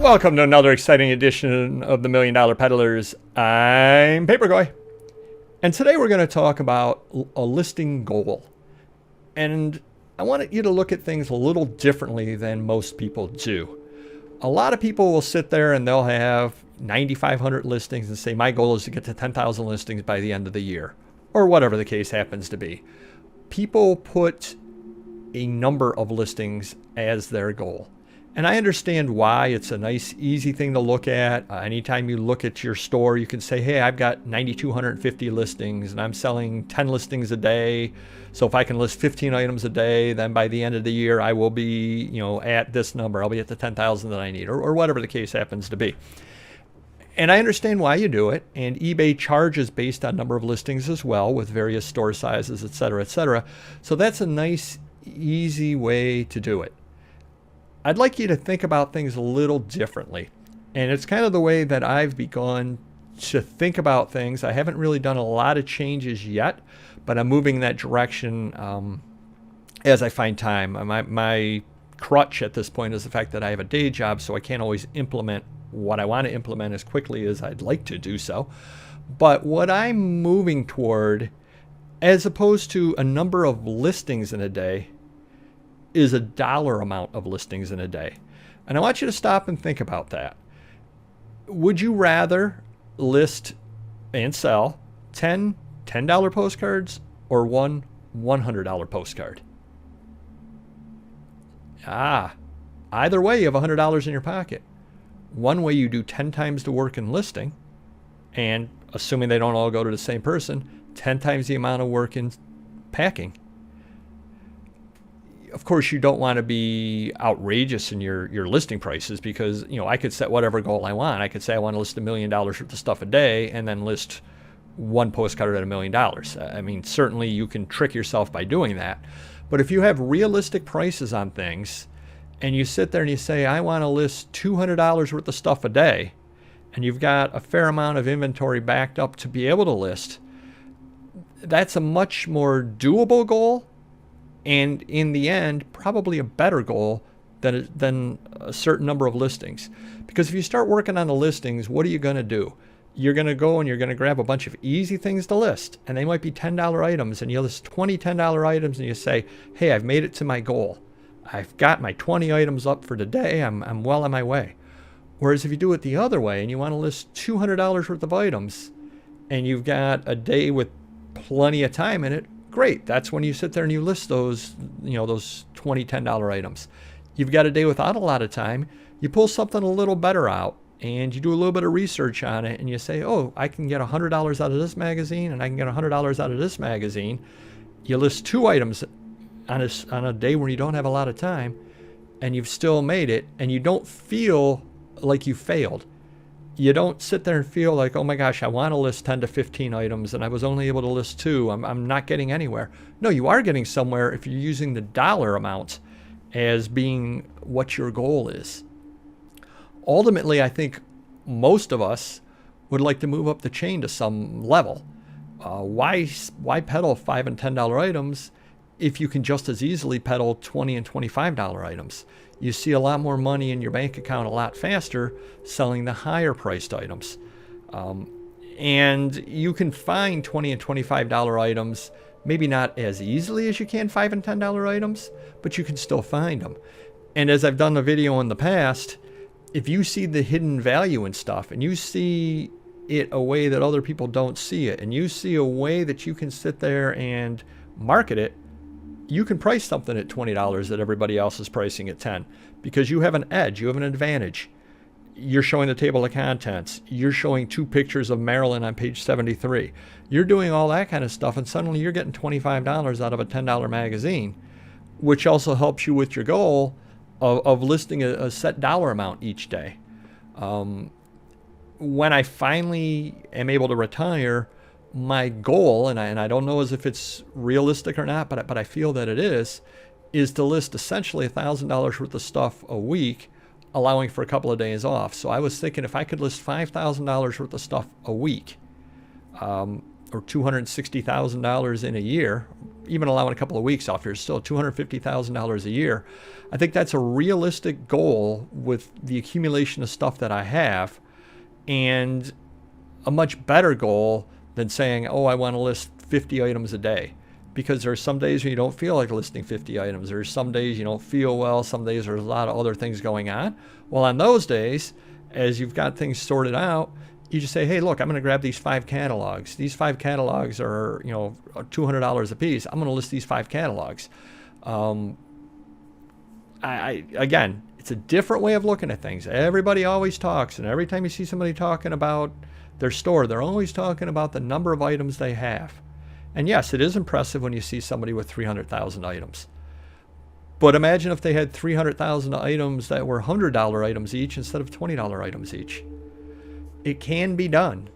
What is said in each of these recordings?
Welcome to another exciting edition of the Million Dollar Peddlers. I'm Papergoy. And today we're going to talk about a listing goal. And I want you to look at things a little differently than most people do. A lot of people will sit there and they'll have 9,500 listings and say, my goal is to get to 10,000 listings by the end of the year, or whatever the case happens to be. People put a number of listings as their goal. And I understand why. It's a nice, easy thing to look at. Anytime you look at your store, you can say, hey, I've got 9,250 listings and I'm selling 10 listings a day. So if I can list 15 items a day, then by the end of the year, I will be, at this number. I'll be at the 10,000 that I need, or whatever the case happens to be. And I understand why you do it. And eBay charges based on number of listings as well, with various store sizes, et cetera, et cetera. So that's a nice, easy way to do it. I'd like you to think about things a little differently. And it's kind of the way that I've begun to think about things. I haven't really done a lot of changes yet, but I'm moving in that direction as I find time. My crutch at this point is the fact that I have a day job, so I can't always implement what I want to implement as quickly as I'd like to do so. But what I'm moving toward, as opposed to a number of listings in a day, is a dollar amount of listings in a day. And I want you to stop and think about that. Would you rather list and sell 10 $10 postcards or one $100 postcard? Either way, you have $100 in your pocket. One way, you do 10 times the work in listing, and assuming they don't all go to the same person, 10 times the amount of work in packing. Of course, you don't want to be outrageous in your listing prices, because I could set whatever goal I want. I could say I want to list $1 million worth of stuff a day and then list one postcard at $1 million. I mean, certainly you can trick yourself by doing that. But if you have realistic prices on things and you sit there and you say, I want to list $200 worth of stuff a day, and you've got a fair amount of inventory backed up to be able to list, that's a much more doable goal. And in the end, probably a better goal than a certain number of listings. Because if you start working on the listings, what are you going to do? You're going to go and you're going to grab a bunch of easy things to list. And they might be $10 items. And you list 20 $10 items and you say, hey, I've made it to my goal. I've got my 20 items up for today. I'm well on my way. Whereas if you do it the other way and you want to list $200 worth of items and you've got a day with plenty of time in it, great. That's when you sit there and you list those, those 20 $10 items. You've got a day without a lot of time. You pull something a little better out and you do a little bit of research on it and you say, oh, I can get $100 out of this magazine and I can get $100 out of this magazine. You list two items on a day where you don't have a lot of time and you've still made it, and you don't feel like you failed. You don't sit there and feel like, oh my gosh, I want to list 10 to 15 items and I was only able to list 2. I'm not getting anywhere. No, you are getting somewhere if you're using the dollar amount as being what your goal is. Ultimately, I think most of us would like to move up the chain to some level. Why peddle $5 and $10 items if you can just as easily peddle $20 and $25 items? You see a lot more money in your bank account a lot faster selling the higher priced items. And you can find $20 and $25 items, maybe not as easily as you can $5 and $10 items, but you can still find them. And as I've done the video in the past, if you see the hidden value in stuff and you see it a way that other people don't see it, and you see a way that you can sit there and market it, you can price something at $20 that everybody else is pricing at $10, because you have an edge, you have an advantage. You're showing the table of contents. You're showing 2 pictures of Marilyn on page 73. You're doing all that kind of stuff, and suddenly you're getting $25 out of a $10 magazine, which also helps you with your goal of listing a set dollar amount each day. When I finally am able to retire, my goal, and I don't know as if it's realistic or not, but I feel that it is to list essentially $1,000 worth of stuff a week, allowing for a couple of days off. So I was thinking if I could list $5,000 worth of stuff a week, or $260,000 in a year, even allowing a couple of weeks off, you're still $250,000 a year. I think that's a realistic goal with the accumulation of stuff that I have, and a much better goal than saying, oh, I want to list 50 items a day. Because there's some days when you don't feel like listing 50 items. There's some days you don't feel well. Some days there's a lot of other things going on. Well, on those days, as you've got things sorted out, you just say, hey, look, I'm going to grab these 5 catalogs. These 5 catalogs are, $200 a piece. I'm going to list these 5 catalogs. Again, it's a different way of looking at things. Everybody always talks, and every time you see somebody talking about their store, they're always talking about the number of items they have. And yes, it is impressive when you see somebody with 300,000 items. But imagine if they had 300,000 items that were $100 items each instead of $20 items each. It can be done.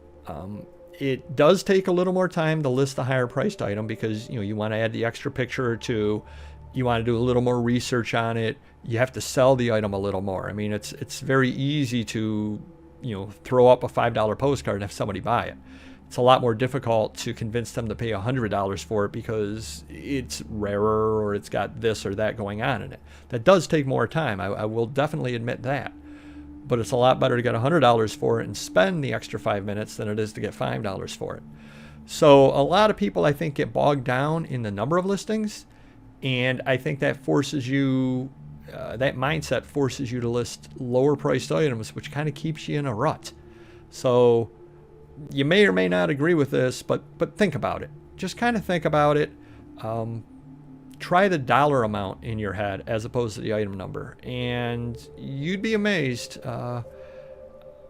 It does take a little more time to list a higher priced item because you want to add the extra picture or two. You want to do a little more research on it. You have to sell the item a little more. I mean, it's very easy to throw up a $5 postcard and have somebody buy it. It's a lot more difficult to convince them to pay $100 for it because it's rarer or it's got this or that going on in it. That does take more time. I will definitely admit that. But it's a lot better to get $100 for it and spend the extra 5 minutes than it is to get $5 for it. So a lot of people, I think, get bogged down in the number of listings, and I think that forces you, that mindset forces you to list lower priced items, which kind of keeps you in a rut. So you may or may not agree with this, but think about it. Just kind of think about it. Try the dollar amount in your head as opposed to the item number, and you'd be amazed how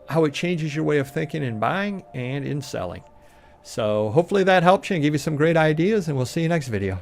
it changes your way of thinking in buying and in selling. So hopefully that helps you and give you some great ideas, and we'll see you next video.